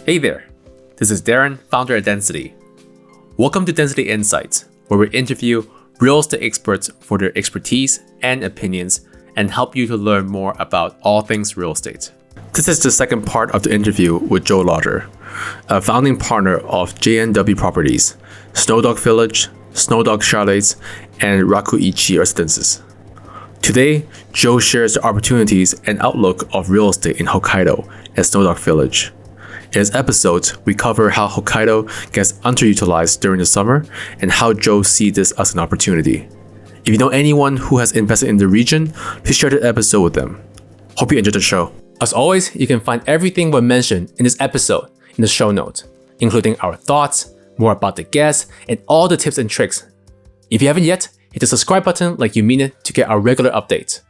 Hey there, this is Darren, founder at Denzity. Welcome to Denzity Insights, where we interview real estate experts for their expertise and opinions and help you to learn more about all things real estate. This is the second part of the interview with Joe Lodder, a founding partner of JNW Properties, SnowDog Village, SnowDog Chalets, and Raku Ichi residences. Today, Joe shares the opportunities and outlook of real estate in Hokkaido and SnowDog Village. In this episode, we cover how Hokkaido gets underutilized during the summer and how Joe sees this as an opportunity. If you know anyone who has invested in the region, please share the episode with them. Hope you enjoyed the show. As always, you can find everything we mentioned in this episode in the show notes, including our thoughts, more about the guests, and all the tips and tricks. If you haven't yet, hit the subscribe button like you mean it to get our regular updates.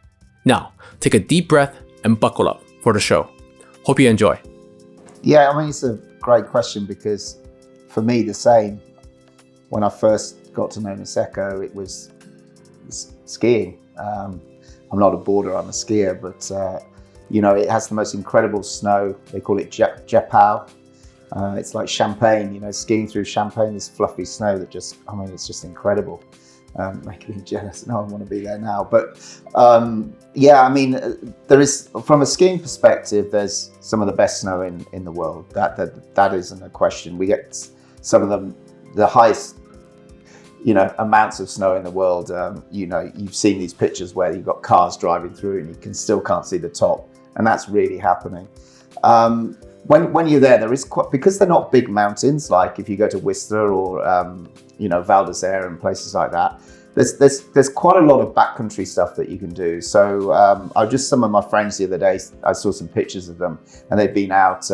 Now, take a deep breath and buckle up for the show. Hope you enjoy. Yeah, I mean, it's a great question because for me, the same. When I first got to know Niseko, it was skiing. I'm not a boarder, I'm a skier, but it has the most incredible snow. They call it Japao. It's like champagne, skiing through champagne, this fluffy snow that it's just incredible. Making me jealous. No, I want to be there now. But there is, from a skiing perspective, there's some of the best snow in the world. That isn't a question. We get some of the highest, amounts of snow in the world. You've seen these pictures where you've got cars driving through and you still can't see the top, and that's really happening. When you're there is quite, because they're not big mountains, like if you go to Whistler or Val d'Isere and places like that, there's quite a lot of backcountry stuff that you can do. So some of my friends the other day, I saw some pictures of them and they've been out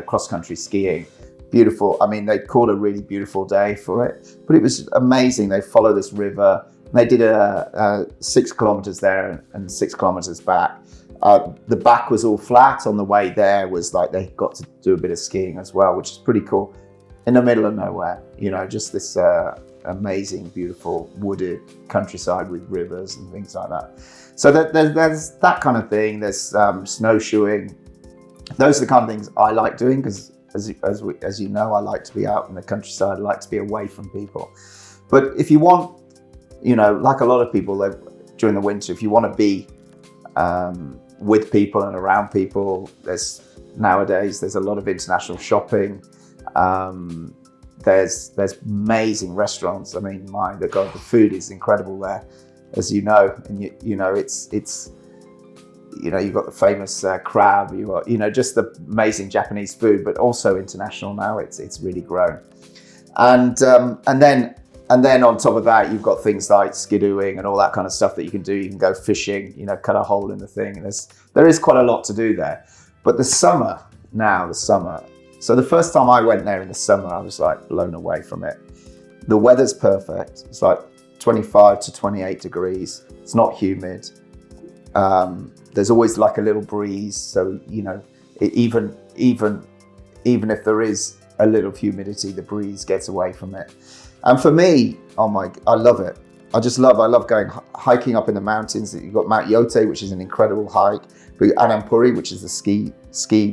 cross country skiing. Beautiful. I mean, they called a really beautiful day for it, but it was amazing. They follow this river. They did 6 kilometers there and 6 kilometers back. The back was all flat. On the way there was like they got to do a bit of skiing as well, which is pretty cool. In the middle of nowhere, just this amazing, beautiful wooded countryside with rivers and things like that. So there's that kind of thing. There's snowshoeing. Those are the kind of things I like doing because, as you know, I like to be out in the countryside. I like to be away from people. But if you want, like a lot of people during the winter, if you want to be with people and around people, nowadays there's a lot of international shopping. There's amazing restaurants. I mean, the food is incredible there, as you know, and it's you've got the famous crab, you got just the amazing Japanese food, but also international now. It's really grown, and then on top of that, you've got things like skidooing and all that kind of stuff that you can do. You can go fishing, cut a hole in the thing. And there is quite a lot to do there. But the summer. So the first time I went there in the summer, I was like blown away from it. The weather's perfect. It's like 25 to 28 degrees. It's not humid. There's always like a little breeze. So, even if there is a little humidity, the breeze gets away from it. And for me, I love it. I love going hiking up in the mountains. You've got Mount Yote, which is an incredible hike, Anampuri, which is the ski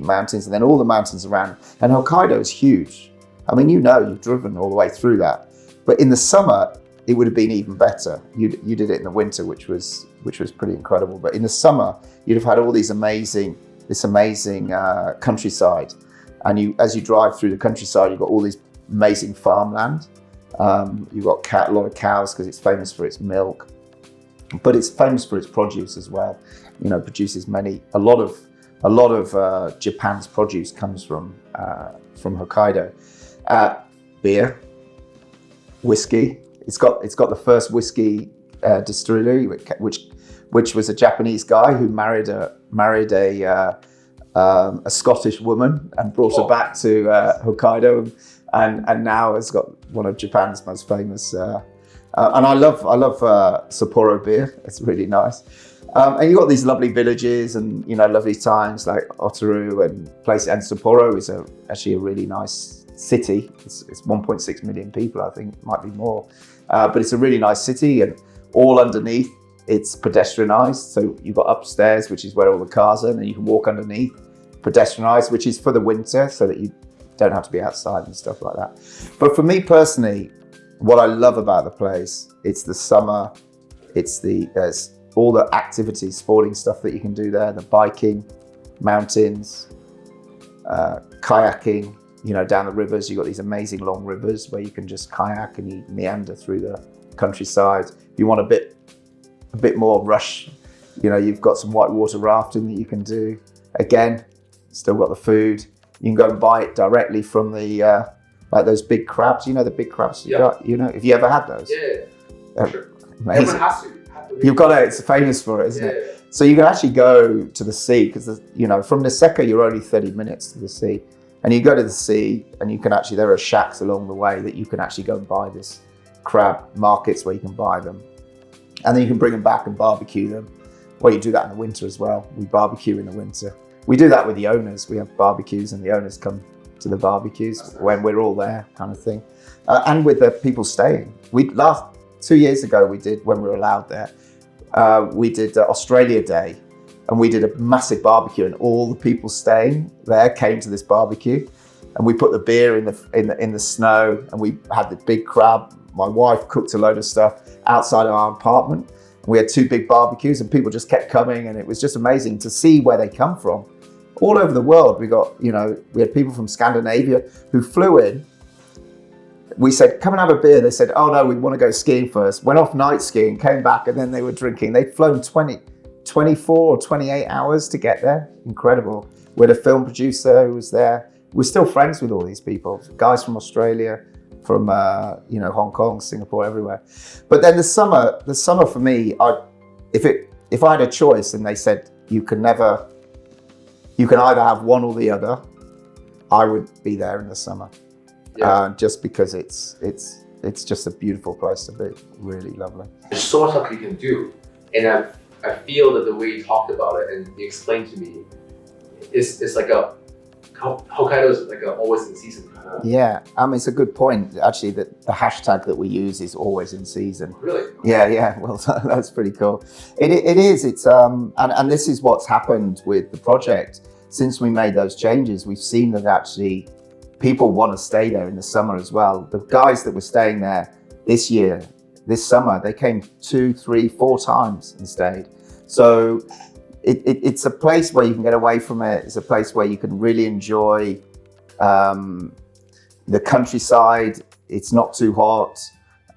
mountains, and then all the mountains around. And Hokkaido is huge. I mean, you've driven all the way through that. But in the summer, it would have been even better. You did it in the winter, which was pretty incredible. But in the summer, you'd have had all this amazing countryside. And as you drive through the countryside, you've got all this amazing farmland. You've got a lot of cows because it's famous for its milk, but it's famous for its produce as well. Produces a lot of Japan's produce comes from Hokkaido. Beer, whiskey. It's got the first whiskey distillery, which was a Japanese guy who married a Scottish woman and brought her back to Hokkaido. And now has got one of Japan's most famous, and I love Sapporo beer. It's really nice. And you've got these lovely villages and lovely towns like Otaru and places. And Sapporo is actually a really nice city. It's 1.6 million people, I think, might be more, but it's a really nice city. And all underneath, it's pedestrianised. So you've got upstairs, which is where all the cars are, and you can walk underneath. Pedestrianised, which is for the winter, so that don't have to be outside and stuff like that. But for me personally, what I love about the place, it's the summer, there's all the activities, sporting stuff that you can do there, the biking, mountains, kayaking, down the rivers. You've got these amazing long rivers where you can just kayak and you meander through the countryside. If you want a bit more rush, you've got some whitewater rafting that you can do. Again, still got the food. You can go and buy it directly from the like those big crabs. The big crabs you got. Have you ever had those? Yeah. Sure. Amazing. Everyone has to. You've got it. It's famous for it, isn't it? So you can actually go to the sea because from Niseko you're only 30 minutes to the sea, and you go to the sea and you can actually, there are shacks along the way that you can actually go and buy this crab, markets where you can buy them, and then you can bring them back and barbecue them. Well, you do that in the winter as well. We barbecue in the winter. We do that with the owners. We have barbecues and the owners come to the barbecues when we're all there, kind of thing. And with the people staying. 2 years ago we did, when we were allowed there, we did Australia Day, and we did a massive barbecue, and all the people staying there came to this barbecue, and we put the beer in the snow, and we had the big crab. My wife cooked a load of stuff outside of our apartment. We had 2 big barbecues, and people just kept coming, and it was just amazing to see where they come from. All over the world, we had people from Scandinavia who flew in. We said, come and have a beer. They said, oh no, we want to go skiing first. Went off night skiing, came back, and then they were drinking. They'd flown 24 or 28 hours to get there. Incredible. We had a film producer who was there. We're still friends with all these people, guys from Australia, from Hong Kong, Singapore, everywhere. But then the summer for me, if I had a choice and they said you can either have one or the other, I would be there in the summer. Just because it's just a beautiful place to be, really lovely. There's so much stuff you can do, and I feel that the way you talked about it and you explained to me, it's like Hokkaido is like always in season kind of. Yeah, it's a good point. Actually, the hashtag that we use is always in season. Really? Yeah. Well, that's pretty cool. It is. It's and this is what's happened with the project since we made those changes. We've seen that actually people want to stay there in the summer as well. The guys that were staying there this summer, they came 2, 3, 4 times and stayed. So it's a place where you can get away from it. It's a place where you can really enjoy the countryside. It's not too hot,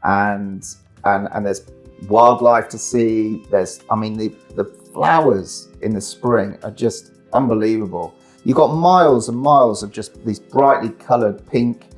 and there's wildlife to see. The flowers in the spring are just unbelievable. You've got miles and miles of just these brightly coloured pink,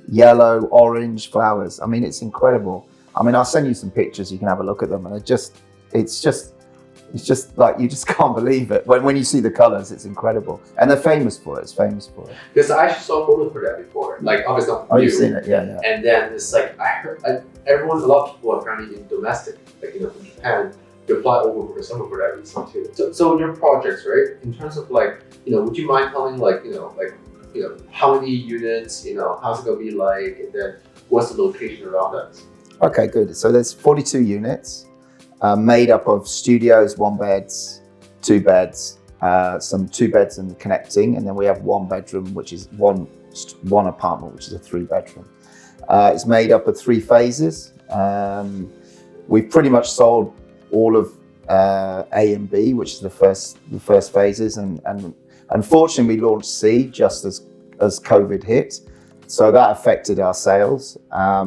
yellow, orange flowers. It's incredible. I'll send you some pictures. You can have a look at them, and it's just like, you just can't believe it. When you see the colours, it's incredible. And they're famous for it. It's famous for it. Because I actually saw photos for that before. Like, obviously not from you. You've seen it, yeah. And then it's like, I heard, a lot of people are apparently in domestic, from Japan, they fly over for the summer for that reason too. So your projects, right? In terms of would you mind telling how many units, how's it gonna be like, and then what's the location around that? Okay, good. So there's 42 units made up of studios, 1 beds, 2 beds, some 2 beds and connecting, and then we have 1 bedroom, which is one apartment, which is a 3 bedroom. It's made up of 3 phases. We've pretty much sold all of A and B, which is the first phases, and unfortunately we launched C just as COVID hit, so that affected our sales.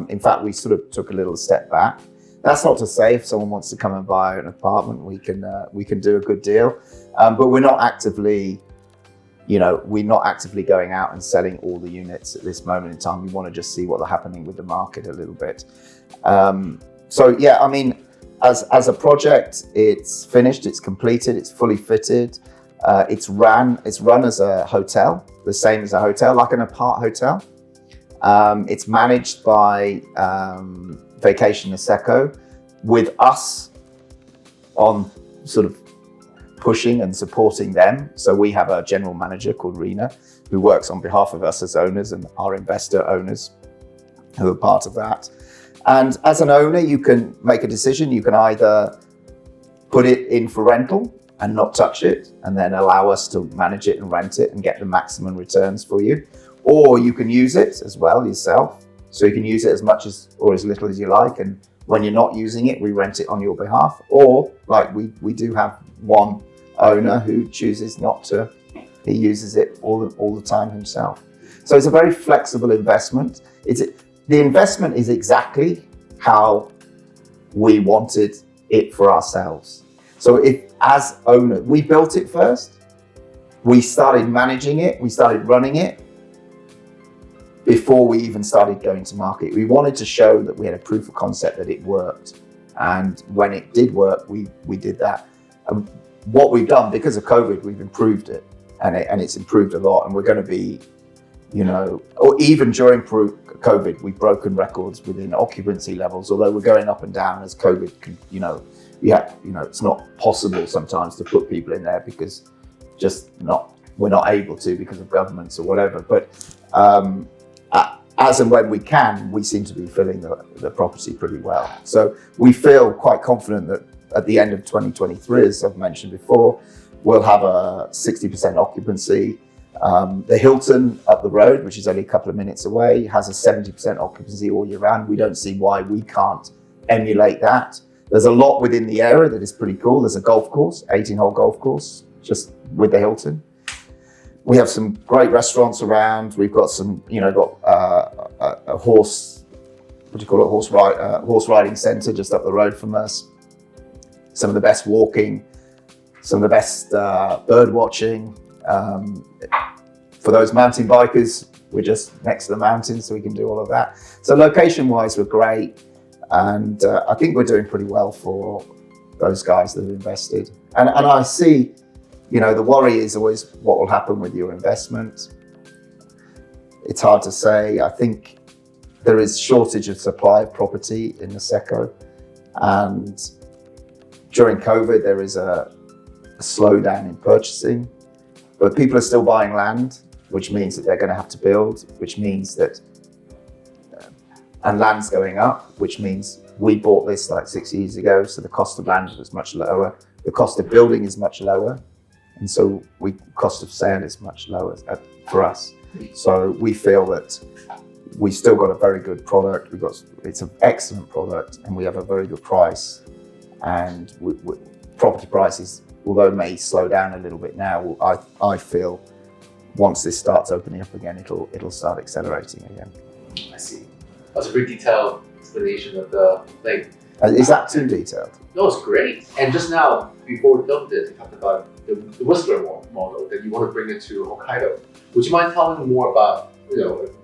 In fact, we sort of took a little step back. That's not to say if someone wants to come and buy an apartment, we can do a good deal, but we're not actively going out and selling all the units at this moment in time. We want to just see what's happening with the market a little bit. As a project, it's finished, it's completed, it's fully fitted. It's run as a hotel, the same as a hotel, like an apart hotel. It's managed by Vacation Niseko, with us on sort of pushing and supporting them. So we have a general manager called Rena, who works on behalf of us as owners and our investor owners who are part of that. And as an owner, you can make a decision. You can either put it in for rental and not touch it, and then allow us to manage it and rent it and get the maximum returns for you. or you can use it as well yourself. So you can use it as much as or as little as you like, and when you're not using it, we rent it on your behalf. Or like we do have one owner who chooses not to. He uses it all the time himself. So it's a very flexible investment. The investment is exactly how we wanted it for ourselves. So if as owner, we built it first, we started managing it, we started running it before we even started going to market. We wanted to show that we had a proof of concept that it worked. And when it did work, we did that. And what we've done, because of COVID, we've improved it, and it's improved a lot. And we're going to be, or even during COVID, we've broken records within occupancy levels, although we're going up and down as COVID can, it's not possible sometimes to put people in there because we're not able to because of governments or whatever. But as and when we can, we seem to be filling the property pretty well. So we feel quite confident that at the end of 2023, as I've mentioned before, we'll have a 60% occupancy. The Hilton up the road, which is only a couple of minutes away, has a 70% occupancy all year round. We don't see why we can't emulate that. There's a lot within the area that is pretty cool. There's a golf course, 18-hole golf course, just with the Hilton. We have some great restaurants around. We've got some, a horse, horse riding centre just up the road from us. Some of the best walking, some of the best bird watching. For those mountain bikers, we're just next to the mountains, so we can do all of that. So location-wise, we're great. And I think we're doing pretty well for those guys that have invested. And I see, the worry is always what will happen with your investment. It's hard to say. I think there is shortage of supply of property in Niseko. And during COVID, there is a slowdown in purchasing. But people are still buying land, which means that they're going to have to build, which means that and land's going up, which means we bought this like 6 years ago, so the cost of land was much lower. The cost of building is much lower, and so cost of sale is much lower for us. So we feel that we still got a very good product. It's an excellent product, and we have a very good price. And property prices, although may slow down a little bit now, I feel once this starts opening up again, it'll start accelerating again. I see. That's a pretty detailed explanation of the thing. Is that too detailed? No, it's great. And just now, before we filmed this, you talked about the Whistler model that you want to bring it to Hokkaido. Would you mind telling me more about,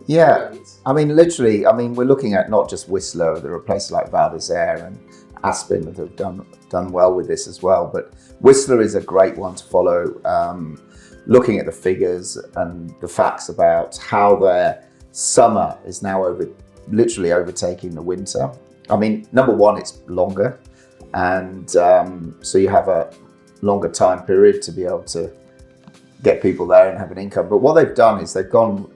Yeah, what that means? literally, we're looking at not just Whistler. There are places like Val d'Isère and Aspen that have done well with this as well. But Whistler is a great one to follow. Looking at the figures and the facts about how their summer is now literally overtaking the winter. Number one, it's longer, and so you have a longer time period to be able to get people there and have an income. But what they've done is they've gone,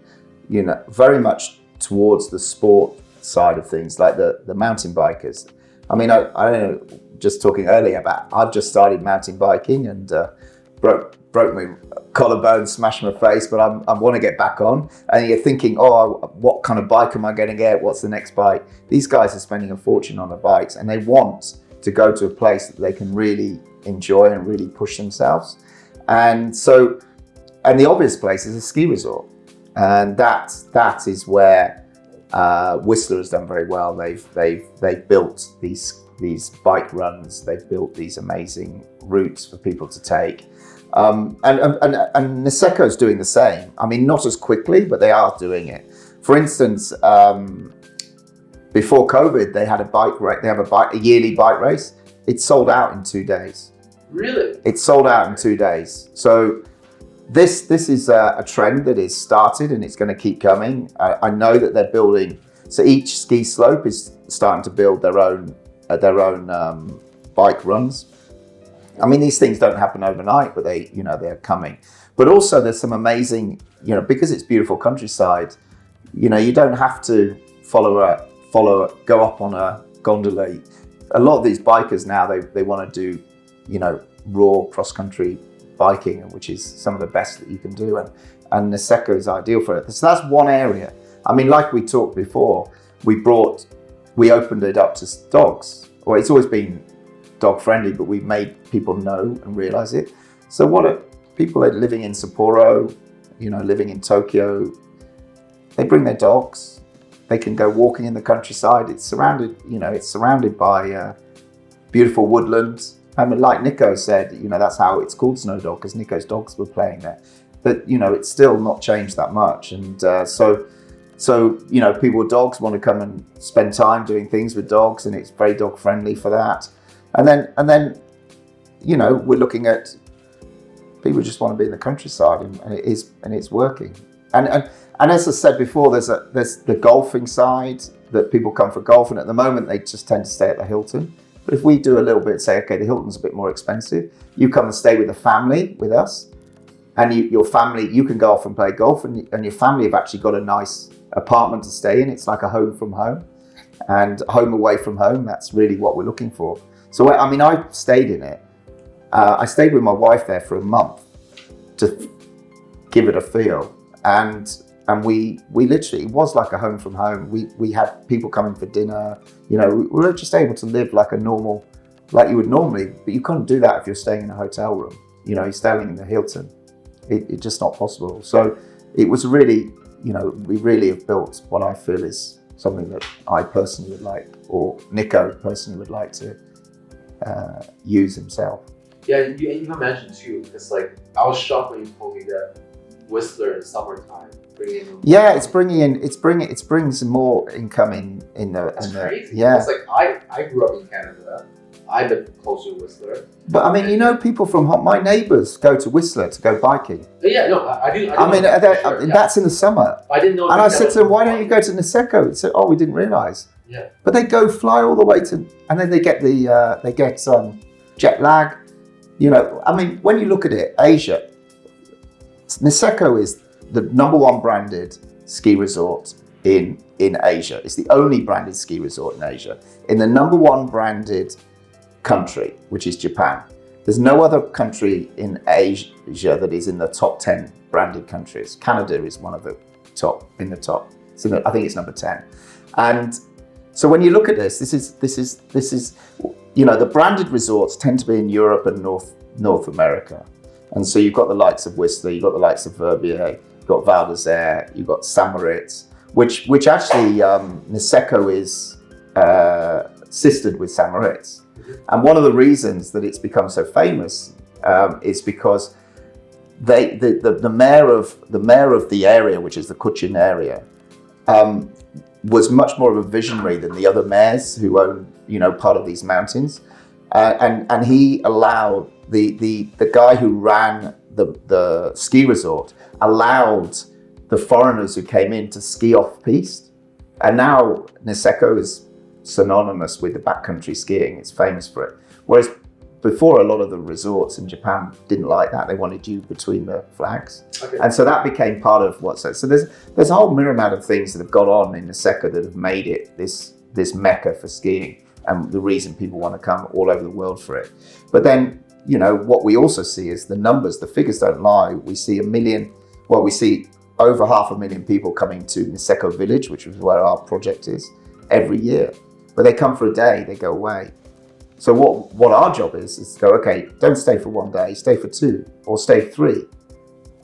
very much towards the sport side of things, like the mountain bikers. I don't know, just talking earlier about, I've just started mountain biking and broke my collarbone, smashed my face, but I want to get back on. And you're thinking, what kind of bike am I going to get? What's the next bike? These guys are spending a fortune on the bikes, and they want to go to a place that they can really enjoy and really push themselves. And the obvious place is a ski resort. And that is where Whistler has done very well. They've built these bike runs. They've built these amazing routes for people to take. And Niseko is doing the same. Not as quickly, but they are doing it. For instance, before COVID, they had a bike race. They have a yearly bike race. It sold out in 2 days. Really? It sold out in 2 days. So this is a trend that is started, and it's going to keep coming. I know that they're building. So each ski slope is starting to build their own bike runs. These things don't happen overnight, but they're coming. But also there's some amazing, because it's beautiful countryside, you don't have to go up on a gondola. A lot of these bikers now, they want to do, raw cross-country biking, which is some of the best that you can do. And Niseko is ideal for it. So that's one area. I mean, like we talked before, we opened it up to dogs. Well, it's always been dog friendly, but we've made people know and realize it. So people are living in Sapporo, living in Tokyo, they bring their dogs. They can go walking in the countryside. It's surrounded by beautiful woodlands. I mean, like Nico said, that's how it's called SnowDog, because Nico's dogs were playing there. But, it's still not changed that much. And so people with dogs want to come and spend time doing things with dogs, and it's very dog friendly for that. And then we're looking at people just want to be in the countryside, and it's working. And as I said before, there's the golfing side, that people come for golf, and at the moment they just tend to stay at the Hilton. But if we do a little bit, say, okay, the Hilton's a bit more expensive, you come and stay with a family with us, and your family, you can go off and play golf, and your family have actually got a nice apartment to stay in. It's like a home from home, and home away from home. That's really what we're looking for. So I mean, I stayed in it. I stayed with my wife there for a month to give it a feel, and we literally, it was like a home from home. We had people coming for dinner. We were just able to live like you would normally, but you can't do that if you're staying in a hotel room. You're staying in the Hilton. It's just not possible. So it was really, we really have built what I feel is something that I personally would like, or Nico personally would like to use himself. Yeah, you even mentioned too, because I was shocked when you told me that Whistler in summertime bringing in. Yeah, it brings more income in the. That's crazy. Yeah. It's I grew up in Canada. I live close to Whistler. But I mean, people from my neighbours go to Whistler to go biking. Yeah, no, I didn't. I mean, that's in the summer. I didn't know. And I said to them, why don't you go to Niseko? They said, oh, we didn't realise. Yeah. But they go fly all the way to, and then they get jet lag. I mean, when you look at it, Asia, Niseko is the number one branded ski resort in Asia. It's the only branded ski resort in Asia. In the number one branded country, which is Japan. There's no other country in Asia that is in the top 10 branded countries. Canada is one of the top, in the top. So I think it's number 10. And so when you look at this is the branded resorts tend to be in Europe and North America. And so you've got the likes of Whistler, you've got the likes of Verbier, you've got Val d'Isère, you've got St. Moritz, which actually Niseko is sistered with St. Moritz. And one of the reasons that it's become so famous is because the mayor of the area, which is the Cochin area, was much more of a visionary than the other mayors who own part of these mountains, and he allowed the guy who ran the ski resort allowed the foreigners who came in to ski off piste, and now Niseko is synonymous with the backcountry skiing. It's famous for it. Whereas before, a lot of the resorts in Japan didn't like that. They wanted you between the flags. Okay. And so that became part of what's so there's a whole myriad of things that have gone on in Niseko that have made it this mecca for skiing, and the reason people want to come all over the world for it. But then, what we also see is the numbers, the figures don't lie. We see we see over 500,000 people coming to Niseko Village, which is where our project is, every year. But they come for a day, they go away. So what our job is to go, okay, don't stay for one day, stay for 2 or stay 3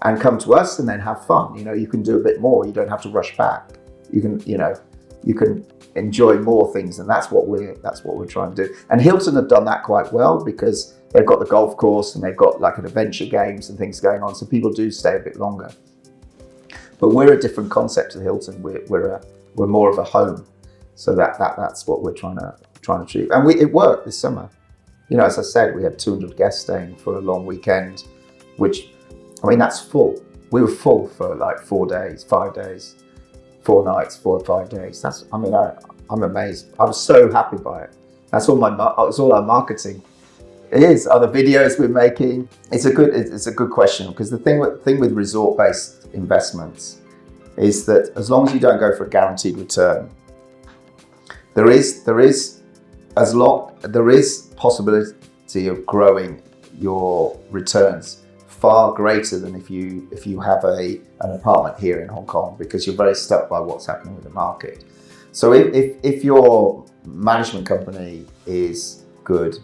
and come to us and then have fun. You can do a bit more. You don't have to rush back. You can enjoy more things, and that's what we're trying to do. And Hilton have done that quite well because they've got the golf course and they've got like an adventure games and things going on. So people do stay a bit longer. But we're a different concept to Hilton. We're more of a home. So that's what we're trying to achieve, and it worked this summer. As I said, we had 200 guests staying for a long weekend, which, I mean, that's full. We were full for like 4 days, 5 days, 4 nights, 4 or 5 days. I'm amazed. I was so happy by it. It's all our marketing. It is other videos we're making. It's a good question, because the thing with resort-based investments is that as long as you don't go for a guaranteed return, there is possibility of growing your returns far greater than if you have an apartment here in Hong Kong, because you're very stuck by what's happening with the market. So if your management company is good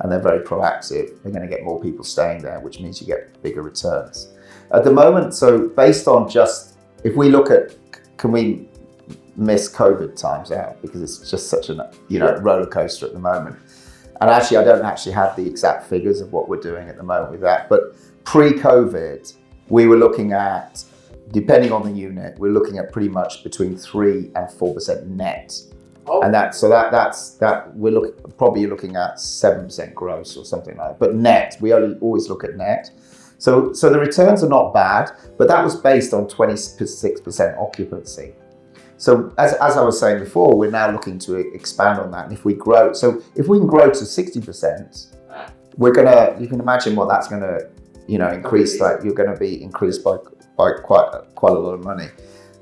and they're very proactive, they're going to get more people staying there, which means you get bigger returns. At the moment, so based on just, if we look at, can we miss COVID times out, because it's just such a roller coaster at the moment. And actually, I don't actually have the exact figures of what we're doing at the moment with that. But pre-COVID, we were looking at, depending on the unit, we're looking at pretty much between 3 and 4% net. Oh. And that's we're probably looking at 7% gross or something like that. But net, we always look at net. So the returns are not bad, but that was based on 26% occupancy. So as I was saying before, we're now looking to expand on that. And if we grow, so if we can grow to 60%, you can imagine what that's going to, increase. That you're going to be increased by quite a lot of money.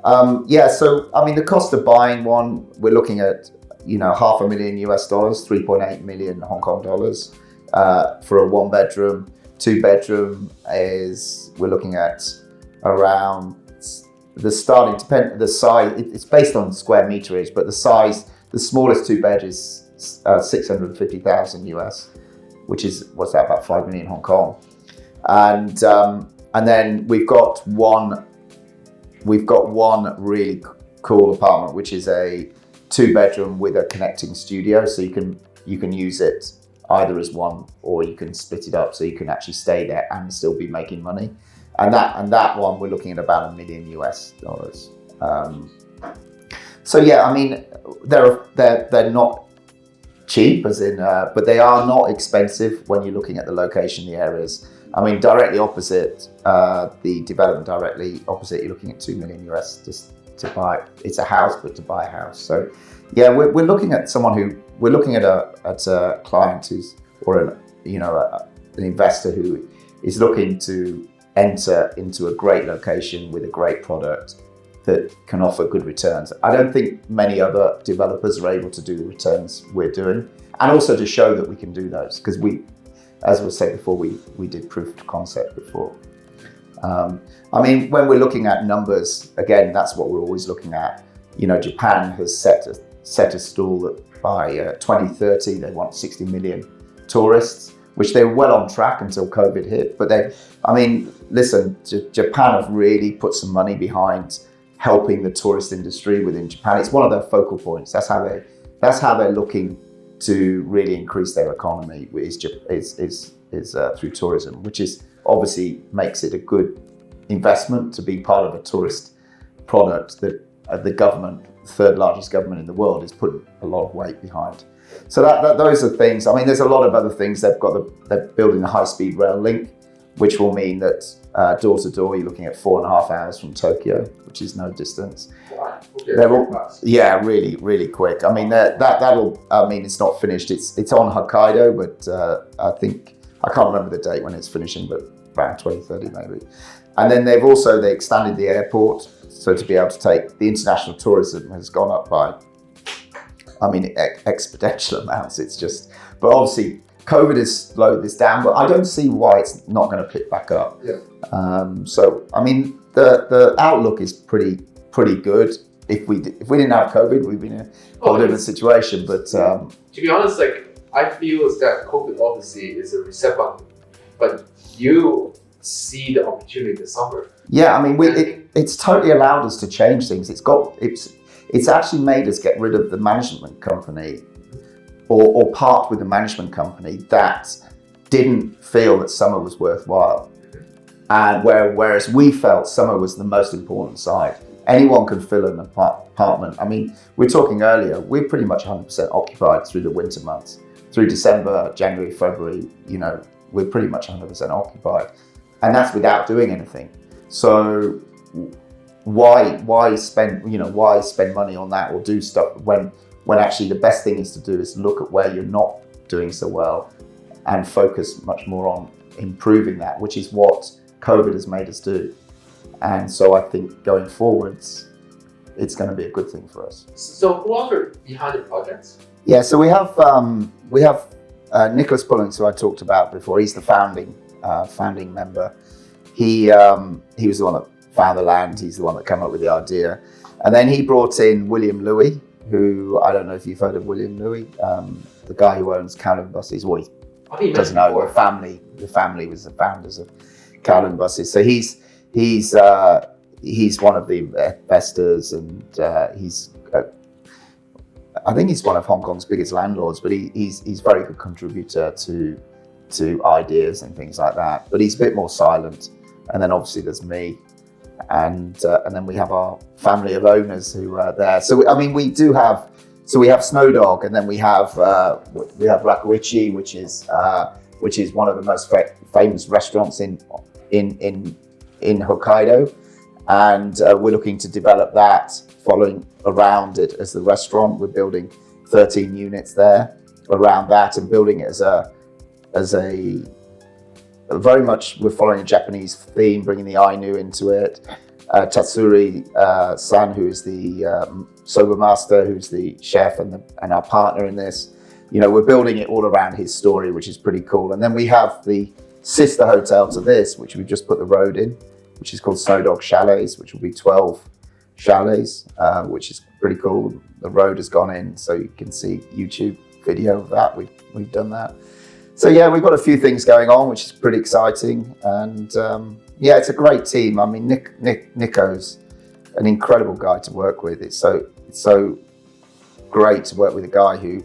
So I mean, the cost of buying one, we're looking at, $500,000 US, 3.8 million Hong Kong dollars for a 1-bedroom. 2-bedroom we're looking at around the size. It's based on square meterage, but the size, the smallest 2-bed is 650,000 US, which is about 5 million Hong Kong. And then we've got one really cool apartment, which is a 2-bedroom with a connecting studio, so you can use it either as one, or you can split it up so you can actually stay there and still be making money. And that one we're looking at about $1 million US. So yeah, I mean, they're not cheap, as in, but they are not expensive when you're looking at the location, the areas. I mean, directly opposite the development, directly opposite, you're looking at $2 million US just to buy. It's a house, but to buy a house. So yeah, we're looking at a client who's, or an investor who is looking to enter into a great location with a great product that can offer good returns. I don't think many other developers are able to do the returns we're doing, and also to show that we can do those, because as was said before, we did proof of concept before. I mean, when we're looking at numbers, again, that's what we're always looking at. Japan has set a stall that by 2030 they want 60 million tourists, which they're well on track until COVID hit. But Japan have really put some money behind helping the tourist industry within Japan. It's one of their focal points. That's how they're looking to really increase their economy, is through tourism, which is obviously makes it a good investment to be part of a tourist product that the government, third largest government in the world, is putting a lot of weight behind. So those are things. I mean, there's a lot of other things. They're building a high-speed rail link, which will mean that door to door, you're looking at 4.5 hours from Tokyo, which is no distance. Wow. Okay, really, really quick. I mean, that'll. I mean, it's not finished. It's on Hokkaido, but I can't remember the date when it's finishing, but around 2030 maybe. And then they extended the airport, so to be able to take the international tourism has gone up by, exponential amounts. It's just, but obviously COVID has slowed this down, but I don't see why it's not going to pick back up. Yeah. So I mean, the outlook is pretty good. If we didn't have COVID, we'd be in a whole different situation. But to be honest, I feel that COVID obviously is a reset button, but you see the opportunity this summer. Yeah, I mean, it's totally allowed us to change things. It's actually made us get rid of the management company, or part with the management company that didn't feel that summer was worthwhile, and whereas we felt summer was the most important side. Anyone can fill an apartment. I mean, we're talking earlier, we're pretty much 100% occupied through the winter months. Through December, January, February, we're pretty much 100% occupied. And that's without doing anything. So why spend money on that, or do stuff when actually the best thing is to do is look at where you're not doing so well and focus much more on improving that, which is what COVID has made us do. And so I think going forwards, it's going to be a good thing for us. So who else are behind the projects? Yeah, so we have Nicholas Pullins, who I talked about before. He's the founding member. he was the one that found the land. He's the one that came up with the idea. And then he brought in William Louis, who, I don't know if you've heard of William Louis, the guy who owns Chalets buses. Well, he doesn't know. The family was the founders of Chalets buses. So he's one of the investors, and I think he's one of Hong Kong's biggest landlords. But he's a very good contributor to ideas and things like that. But he's a bit more silent. And then obviously there's me, and then we have our family of owners who are there. So I mean, we have SnowDog, and then we have Raku Ichi, which is one of the most famous restaurants in Hokkaido, and we're looking to develop that, following around it as the restaurant. We're building 13 units there around that, and building it as a very much, we're following a Japanese theme, bringing the Ainu into it. Tatsuri San, who is the soba master, who's the chef and our partner in this, we're building it all around his story, which is pretty cool. And then we have the sister hotel to this, which we've just put the road in, which is called SnowDog Chalets, which will be 12 chalets, which is pretty cool. The road has gone in, so you can see YouTube video of that. We've done that. So yeah, we've got a few things going on, which is pretty exciting. And it's a great team. I mean, Nico's an incredible guy to work with. It's so great to work with a guy who,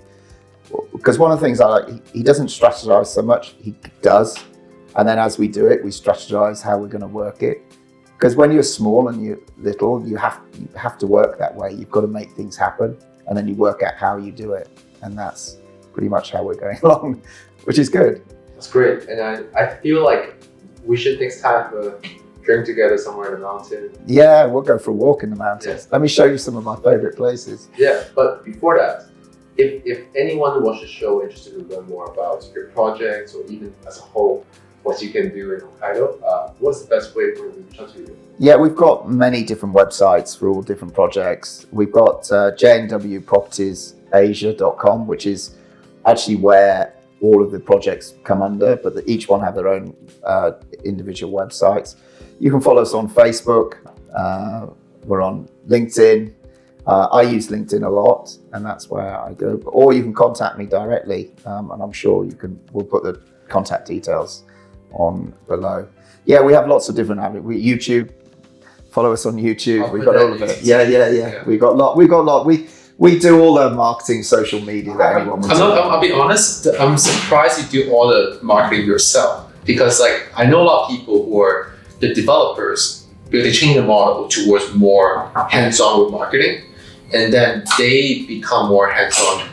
because one of the things I like, he doesn't strategize so much. He does. And then as we do it, we strategize how we're going to work it. Because when you're small and you're little, you have to work that way. You've got to make things happen, and then you work out how you do it. And that's pretty much how we're going along, which is good. That's great. And I feel like we should next time drink together somewhere in the mountain. Yeah, we'll go for a walk in the mountains. Yeah. Let me show you some of my favorite places. Yeah, but before that, if anyone who watches the show interested to learn more about your projects, or even as a whole, what you can do in Hokkaido, what's the best way for them to reach out to you? Yeah, we've got many different websites for all different projects. We've got JNW Properties Asia.com, which is actually where all of the projects come under, but each one have their own individual websites. You can follow us on Facebook. We're on LinkedIn. I use LinkedIn a lot, and that's where I go. Or you can contact me directly, and I'm sure we'll put the contact details on below. Yeah, we have lots of different avenues. YouTube, follow us on YouTube. We've got all of it. Yeah. We got a lot. We do all the marketing, social media that anyone wants. I'll be honest, I'm surprised you do all the marketing yourself, because I know a lot of people who are the developers, they change the model towards more hands-on with marketing, and then they become more hands-on.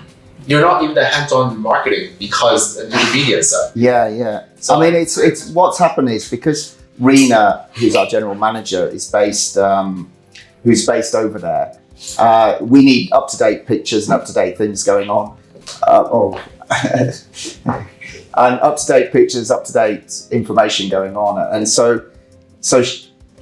You're not even that hands-on in marketing because of the media side. Yeah. So, I mean, it's what's happened is because Rena, who's our general manager, is based over there. We need up-to-date pictures and up-to-date things going on. And up-to-date pictures, up-to-date information going on. And so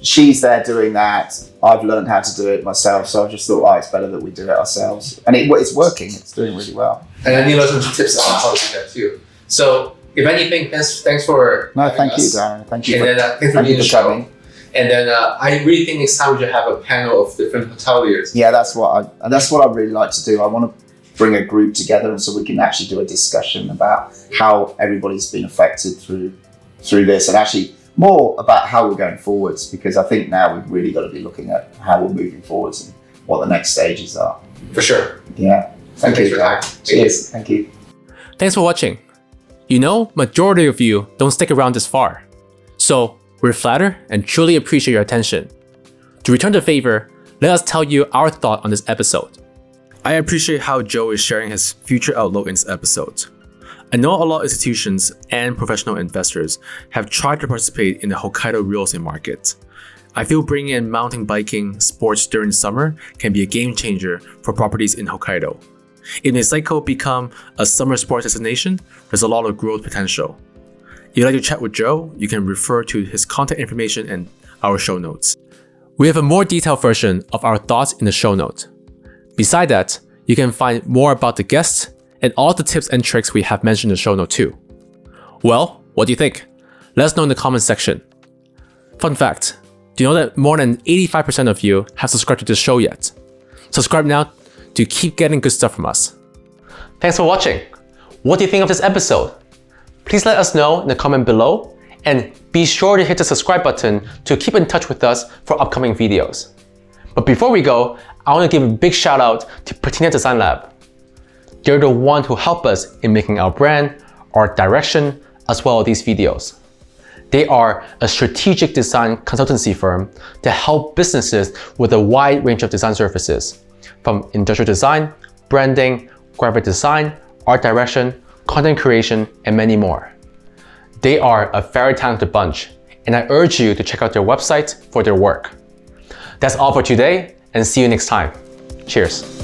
she's there doing that. I've learned how to do it myself, so I just thought, it's better that we do it ourselves. And it's working. It's doing really well. And I need to learn some tips on how to do that too. So if anything, thanks for thank you, Darren. Thank you. And thanks for being the show. And then I really think next time we should have a panel of different hoteliers. Yeah, that's what I really like to do. I want to bring a group together, and so we can actually do a discussion about how everybody's been affected through this, and actually more about how we're going forwards, because I think now we've really got to be looking at how we're moving forwards and what the next stages are. For sure. Yeah. Thank you for that. Cheers. Thank you. Thanks for watching. Majority of you don't stick around this far. So we're flattered and truly appreciate your attention. To return the favor, let us tell you our thought on this episode. I appreciate how Joe is sharing his future outlook in this episode. I know a lot of institutions and professional investors have tried to participate in the Hokkaido real estate market. I feel bringing in mountain biking sports during the summer can be a game changer for properties in Hokkaido. If Niseko become a summer sports destination, there's a lot of growth potential. If you'd like to chat with Joe, you can refer to his contact information in our show notes. We have a more detailed version of our thoughts in the show note. Beside that, you can find more about the guests and all the tips and tricks we have mentioned in the show note too. Well, what do you think? Let us know in the comment section. Fun fact, do you know that more than 85% of you have subscribed to this show yet? Subscribe now to keep getting good stuff from us. Thanks for watching. What do you think of this episode? Please let us know in the comment below, and be sure to hit the subscribe button to keep in touch with us for upcoming videos. But before we go, I want to give a big shout out to Patina Design Lab. They're the one who help us in making our brand, our direction, as well as these videos. They are a strategic design consultancy firm that help businesses with a wide range of design services, from industrial design, branding, graphic design, art direction, content creation, and many more. They are a very talented bunch, and I urge you to check out their website for their work. That's all for today, and see you next time. Cheers.